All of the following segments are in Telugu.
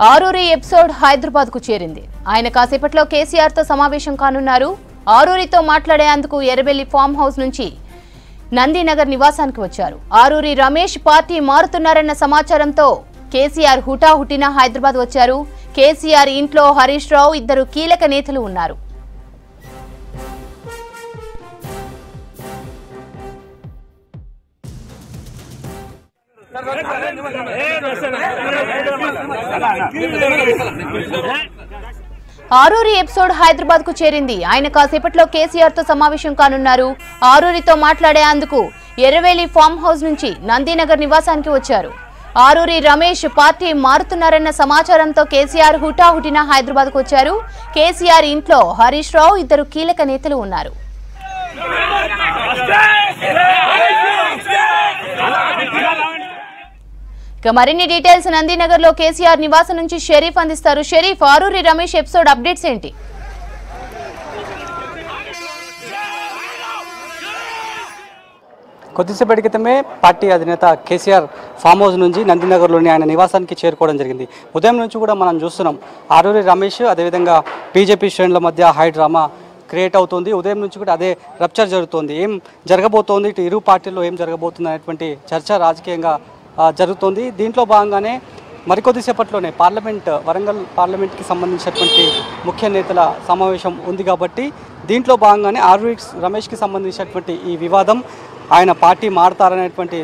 ఆరూరి ఎపిసోడ్ హైదరాబాద్ కు చేరింది. ఆయన కాసేపట్లో కేసీఆర్ తో సమావేశం కానున్నారు. ఆరూరితో మాట్లాడేందుకు ఎర్రబెల్లి ఫామ్ హౌస్ నుంచి నందినగర్ నివాసానికి వచ్చారు. ఆరూరి రమేష్ పార్టీ మారుతున్నారన్న సమాచారంతో కేసీఆర్ హుటాహుటిన హైదరాబాద్ వచ్చారు. కేసీఆర్ ఇంట్లో హరీష్ రావు ఇద్దరు కీలక నేతలు ఉన్నారు. ఆరూరి ఎపిసోడ్ హైదరాబాద్ కు చేరింది. ఆయన కాసేపట్లో కేసీఆర్ తో సమావేశం కానున్నారు. ఆరూరితో మాట్లాడేందుకు ఎర్రవెల్లి ఫామ్ హౌస్ నుంచి నందినగర్ నివాసానికి వచ్చారు. ఆరూరి రమేష్ పార్టీ మారుతున్నారన్న సమాచారంతో కేసీఆర్ హుటాహుటిన హైదరాబాద్ కు వచ్చారు. కేసీఆర్ ఇంట్లో హరీష్ రావు ఇద్దరు కీలక నేతలు ఉన్నారు. ఇక మరిన్ని డీటెయిల్స్ నందినగర్ లో కేసీఆర్ నివాసం నుంచి షరీఫ్ అందిస్తారు. షరీఫ్, ఆరూరి రమేష్ ఎపిసోడ్ అప్డేట్స్ ఏంటి? కొద్దిసేపటి క్రితమే పార్టీ అధినేత కేసీఆర్ ఫామ్ హౌస్ నుంచి నందినగర్లోని ఆయన నివాసానికి చేరుకోవడం జరిగింది. ఉదయం నుంచి కూడా మనం చూస్తున్నాం ఆరూరి రమేష్ అదేవిధంగా బీజేపీ శ్రేణుల మధ్య హై డ్రామా క్రియేట్ అవుతుంది. ఉదయం నుంచి కూడా అదే రప్చర్ జరుగుతోంది. ఏం జరగబోతోంది, ఇటు ఇరు పార్టీల్లో ఏం జరగబోతుంది అనేటువంటి చర్చ రాజకీయంగా జరుగుతోంది. దీంట్లో భాగంగానే మరికొద్దిసేపట్లోనే వరంగల్ పార్లమెంట్కి సంబంధించినటువంటి ముఖ్య నేతల సమావేశం ఉంది కాబట్టి దీంట్లో భాగంగానే ఆరూరి రమేష్కి సంబంధించినటువంటి ఈ వివాదం, ఆయన పార్టీ మారతారనేటువంటి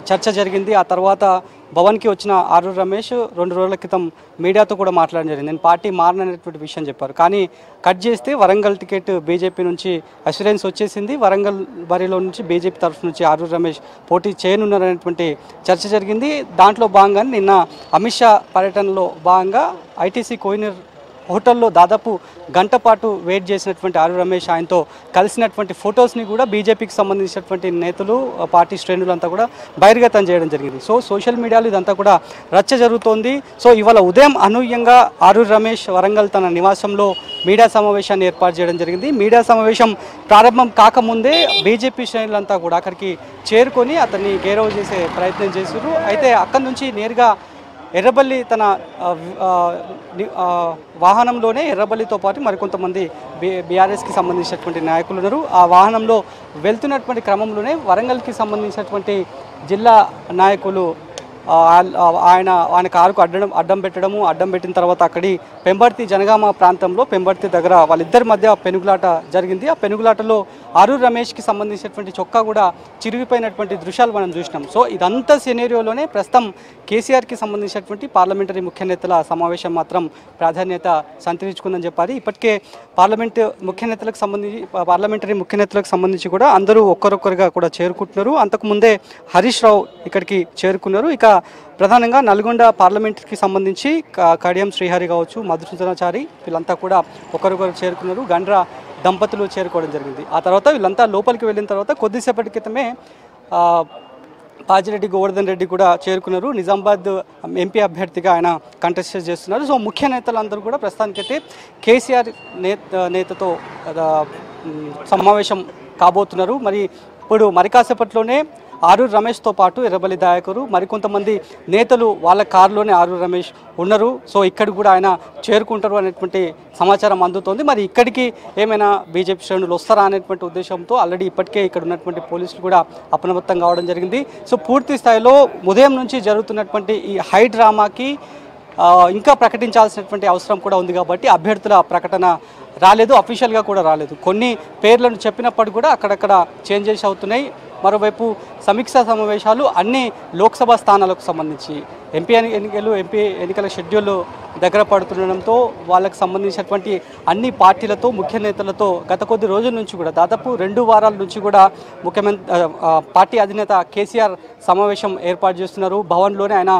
చర్చ జరిగింది. ఆ తర్వాత భవన్కి వచ్చిన ఆరూరి రమేష్ 2 రోజుల క్రితం మీడియాతో కూడా మాట్లాడడం జరిగింది. నేను పార్టీ మారననేటువంటి విషయం చెప్పారు. కానీ కట్ చేస్తే వరంగల్ టికెట్ బీజేపీ నుంచి అష్యూరెన్స్ వచ్చేసింది. వరంగల్ బరిలో నుంచి బీజేపీ తరఫు నుంచి ఆరూరి రమేష్ పోటీ చేయనున్నారనేటువంటి చర్చ జరిగింది. దాంట్లో భాగంగానే నిన్న అమిత్ షా పర్యటనలో భాగంగా ఐటీసీ కోహినూర్ హోటల్లో దాదాపు గంట పాటు వెయిట్ చేసినటువంటి ఆరూరి రమేష్ ఆయనతో కలిసినటువంటి ఫొటోస్ని కూడా బీజేపీకి సంబంధించినటువంటి నేతలు, పార్టీ శ్రేణులంతా కూడా బహిర్గతం చేయడం జరిగింది. సో సోషల్ మీడియాలో ఇదంతా కూడా రచ్చ జరుగుతోంది. సో ఇవాళ ఉదయం అనూహ్యంగా ఆరూరి రమేష్ వరంగల్ తన నివాసంలో మీడియా సమావేశాన్ని ఏర్పాటు చేయడం జరిగింది. మీడియా సమావేశం ప్రారంభం కాకముందే బీజేపీ శ్రేణులంతా కూడా అక్కడికి చేరుకొని అతన్ని గౌరవ చేసే ప్రయత్నం చేశారు. అయితే అక్కడి నుంచి నేరుగా ఎర్రబెల్లి తన వాహనంలోనే ఎర్రబెల్లితో పాటు మరికొంతమంది బీఆర్ఎస్కి సంబంధించినటువంటి నాయకులు ఉన్నారు. ఆ వాహనంలో వెళ్తున్నటువంటి క్రమంలోనే వరంగల్కి సంబంధించినటువంటి జిల్లా నాయకులు ఆయన కారుకు అడ్డం పెట్టిన తర్వాత అక్కడి పెంబర్తి జనగామ ప్రాంతంలో పెంబర్తి దగ్గర వాళ్ళిద్దరి మధ్య పెనుగులాట జరిగింది. ఆ పెనుగులాటలో ఆరూరి రమేష్కి సంబంధించినటువంటి చొక్కా కూడా చిరిగిపోయినటువంటి దృశ్యాలు మనం చూసినాం. సో ఇదంతా సినేరియోలోనే ప్రస్తుతం కేసీఆర్కి సంబంధించినటువంటి పార్లమెంటరీ ముఖ్య నేతల సమావేశం మాత్రం ప్రాధాన్యత సంతరించుకుందని చెప్పాలి. ఇప్పటికే పార్లమెంటరీ ముఖ్య నేతలకు సంబంధించి కూడా అందరూ ఒక్కరొక్కరుగా కూడా చేరుకుంటున్నారు. అంతకుముందే హరీష్ రావు ఇక్కడికి చేరుకున్నారు. ఇక ప్రధానంగా నల్గొండ పార్లమెంట్కి సంబంధించి కడియం శ్రీహరి కావచ్చు, మధుసూదనాచారి వీళ్ళంతా కూడా ఒకరొకరు చేరుకున్నారు. గండ్ర దంపతులు చేరుకోవడం జరిగింది. ఆ తర్వాత వీళ్ళంతా లోపలికి వెళ్ళిన తర్వాత కొద్దిసేపటి క్రితమే పాజిరెడ్డి గోవర్ధన్ రెడ్డి కూడా చేరుకున్నారు. నిజామాబాద్ ఎంపీ అభ్యర్థిగా ఆయన కంటెస్ట్ చేస్తున్నారు. సో ముఖ్య నేతలందరూ కూడా ప్రస్తుతానికైతే కేసీఆర్ నేతతో సమావేశం కాబోతున్నారు. ఇప్పుడు కాసేపట్లోనే ఆరూరి రమేష్తో పాటు ఎర్రబెల్లి నాయకులు మరికొంతమంది నేతలు వాళ్ళ కారులోనే ఆరూరి రమేష్ ఉన్నారు. సో ఇక్కడికి కూడా ఆయన చేరుకుంటారు అనేటువంటి సమాచారం అందుతోంది. మరి ఇక్కడికి ఏమైనా బీజేపీ శ్రేణులు వస్తారా అనేటువంటి ఉద్దేశంతో ఆల్రెడీ ఇప్పటికే ఇక్కడ ఉన్నటువంటి పోలీసులు కూడా అప్రమత్తం కావడం జరిగింది. సో పూర్తి స్థాయిలో ఉదయం నుంచి జరుగుతున్నటువంటి ఈ హై డ్రామాకి ఇంకా ప్రకటించాల్సినటువంటి అవసరం కూడా ఉంది కాబట్టి అభ్యర్థుల ప్రకటన రాలేదు, అఫీషియల్గా కూడా రాలేదు. కొన్ని పేర్లను చెప్పినప్పుడు కూడా అక్కడక్కడ చేంజెస్ అవుతున్నాయి. మరోవైపు సమీక్షా సమావేశాలు అన్ని లోక్సభ స్థానాలకు సంబంధించి ఎంపీ ఎన్నికల షెడ్యూల్ దగ్గర పడుతుండడంతో వాళ్ళకు సంబంధించినటువంటి అన్ని పార్టీలతో ముఖ్య నేతలతో గత కొద్ది రోజుల నుంచి కూడా దాదాపు 2 వారాల నుంచి కూడా పార్టీ అధినేత కేసీఆర్ సమావేశం ఏర్పాటు చేస్తున్నారు. భవన్లోనే ఆయన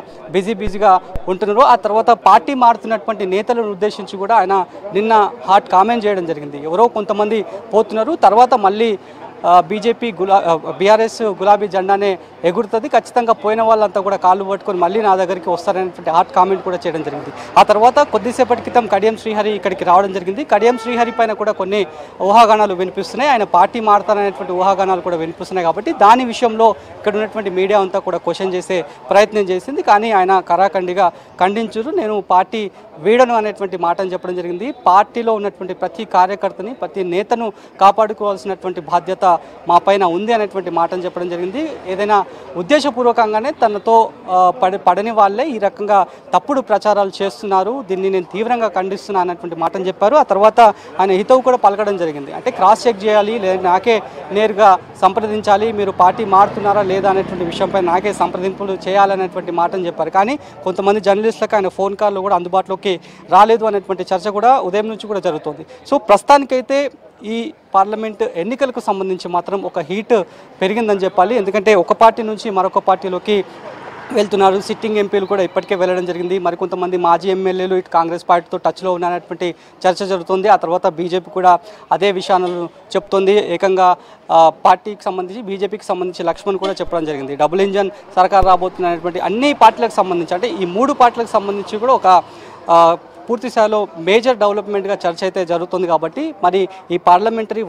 బిజీగా ఉంటున్నారు. ఆ తర్వాత పార్టీ మారుతున్నటువంటి నేతలను ఉద్దేశించి కూడా ఆయన నిన్న హాట్ కామెంట్ చేయడం జరిగింది. ఎవరో కొంతమంది పోతున్నారు, తర్వాత మళ్ళీ బీజేపీ బీఆర్ఎస్ గులాబీ జెండానే ఎగురుతుంది, ఖచ్చితంగా పోయిన వాళ్ళంతా కూడా కాళ్ళు పట్టుకొని మళ్ళీ నా దగ్గరికి వస్తారనేటువంటి హాట్ కామెంట్ కూడా చేయడం జరిగింది. ఆ తర్వాత కొద్దిసేపటి క్రితం కడియం శ్రీహరి ఇక్కడికి రావడం జరిగింది. కడియం శ్రీహరి పైన కూడా కొన్ని ఊహాగానాలు వినిపిస్తున్నాయి, ఆయన పార్టీ మారుతారనేటువంటి ఊహాగానాలు కూడా వినిపిస్తున్నాయి. కాబట్టి దాని విషయంలో ఇక్కడ ఉన్నటువంటి మీడియా అంతా కూడా క్వశ్చన్ చేసే ప్రయత్నం చేసింది. కానీ ఆయన కరాఖండిగా ఖండించారు. నేను పార్టీ వీడను అనేటువంటి మాటను చెప్పడం జరిగింది. పార్టీలో ఉన్నటువంటి ప్రతి కార్యకర్తని, ప్రతి నేతను కాపాడుకోవాల్సినటువంటి బాధ్యత మా పైన ఉంది అనేటువంటి మాటను చెప్పడం జరిగింది. ఏదైనా ఉద్దేశపూర్వకంగానే తనతో పడని వాళ్ళే ఈ రకంగా తప్పుడు ప్రచారాలు చేస్తున్నారు, దీన్ని నేను తీవ్రంగా ఖండిస్తున్నా అన్నటువంటి మాటను చెప్పారు. ఆ తర్వాత ఆయన హితవు కూడా పలకడం జరిగింది. అంటే క్రాస్ చెక్ చేయాలి, లేదా నాకే నేరుగా సంప్రదించాలి, మీరు పార్టీ మారుతున్నారా లేదా అనేటువంటి విషయంపై నాకే సంప్రదింపులు చేయాలనేటువంటి మాటను చెప్పారు. కానీ కొంతమంది జర్నలిస్టులకు ఆయన ఫోన్ కాల్లో కూడా అందుబాటులోకి రాలేదు అనేటువంటి చర్చ కూడా ఉదయం నుంచి కూడా జరుగుతుంది. సో ప్రస్తుతానికైతే ఈ పార్లమెంట్ ఎన్నికలకు సంబంధించి మాత్రం ఒక హీట్ పెరిగిందని చెప్పాలి. ఎందుకంటే ఒక పార్టీ నుంచి మరొక పార్టీలోకి వెళ్తున్నారు. సిట్టింగ్ ఎంపీలు కూడా ఇప్పటికే వెళ్ళడం జరిగింది. మరికొంతమంది మాజీ ఎమ్మెల్యేలు ఇటు కాంగ్రెస్ పార్టీతో టచ్లో ఉన్నటువంటి చర్చ జరుగుతుంది. ఆ తర్వాత బీజేపీ కూడా అదే విషయాలను చెప్తోంది. ఏకంగా పార్టీకి సంబంధించి బీజేపీకి సంబంధించి లక్ష్మణ్ కూడా చెప్పడం జరిగింది. డబుల్ ఇంజన్ సర్కార్ రాబోతున్నటువంటి అన్ని పార్టీలకు సంబంధించి, అంటే ఈ 3 పార్టీలకు సంబంధించి కూడా ఒక పూర్తి స్థాయిలో మేజర్ డెవలప్మెంట్గా చర్చ అయితే జరుగుతుంది. కాబట్టి మరి ఈ పార్లమెంటరీ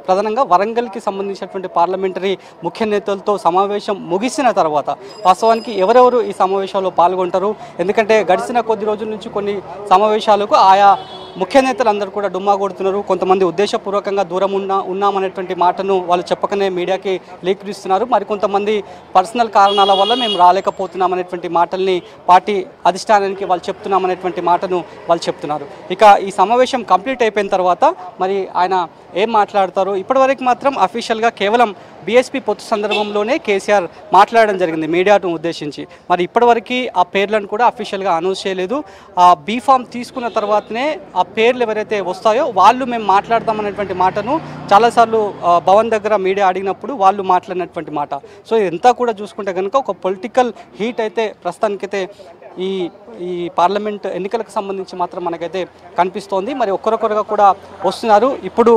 ప్రధానంగా వరంగల్కి సంబంధించినటువంటి పార్లమెంటరీ ముఖ్య నేతలతో సమావేశం ముగిసిన తర్వాత వాస్తవానికి ఎవరెవరు ఈ సమావేశాల్లో పాల్గొంటారు, ఎందుకంటే గడిచిన కొద్ది రోజుల నుంచి కొన్ని సమావేశాలకు ఆయా ముఖ్య నేతలందరూ కూడా డుమ్మా కొడుతున్నారు. కొంతమంది ఉద్దేశపూర్వకంగా దూరం ఉన్నామనేటువంటి మాటను వాళ్ళు చెప్పకనే మీడియాకి లీక్ ఇస్తున్నారు. మరికొంతమంది పర్సనల్ కారణాల వల్ల మేము రాలేకపోతున్నామనేటువంటి మాటల్ని పార్టీ అధిష్టానానికి వాళ్ళు చెప్తున్నామనేటువంటి మాటను వాళ్ళు చెప్తున్నారు. ఇక ఈ సమావేశం కంప్లీట్ అయిపోయిన తర్వాత మరి ఆయన ఏం మాట్లాడతారు, ఇప్పటివరకు మాత్రం అఫీషియల్గా కేవలం బీఎస్పీ పొత్తు సందర్భంలోనే కేసీఆర్ మాట్లాడడం జరిగింది మీడియాను ఉద్దేశించి. మరి ఇప్పటివరకు ఆ పేర్లను కూడా అఫీషియల్గా అనౌన్స్ చేయలేదు. ఆ బీఫామ్ తీసుకున్న తర్వాతనే ఆ పేర్లు ఎవరైతే వస్తాయో వాళ్ళు మేము మాట్లాడతామనేటువంటి మాటను చాలాసార్లు భవన్ దగ్గర మీడియా అడిగినప్పుడు వాళ్ళు మాట్లాడినటువంటి మాట. సో ఇదంతా కూడా చూసుకుంటే కనుక ఒక పొలిటికల్ హీట్ అయితే ప్రస్తుతానికైతే ఈ పార్లమెంట్ ఎన్నికలకు సంబంధించి మాత్రం మనకైతే కనిపిస్తోంది. మరి ఒక్కరొక్కరుగా కూడా వస్తున్నారు. ఇప్పుడు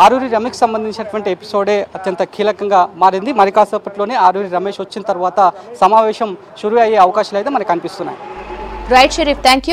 ఆరూరి రమేష్కి సంబంధించినటువంటి ఎపిసోడే అత్యంత కీలకంగా మారింది. మరి కాసేపట్లోనే ఆరూరి రమేష్ వచ్చిన తర్వాత సమావేశం షురూ అయ్యే అవకాశాలు అయితే మనకు కనిపిస్తున్నాయి. Right Sharif, thank you.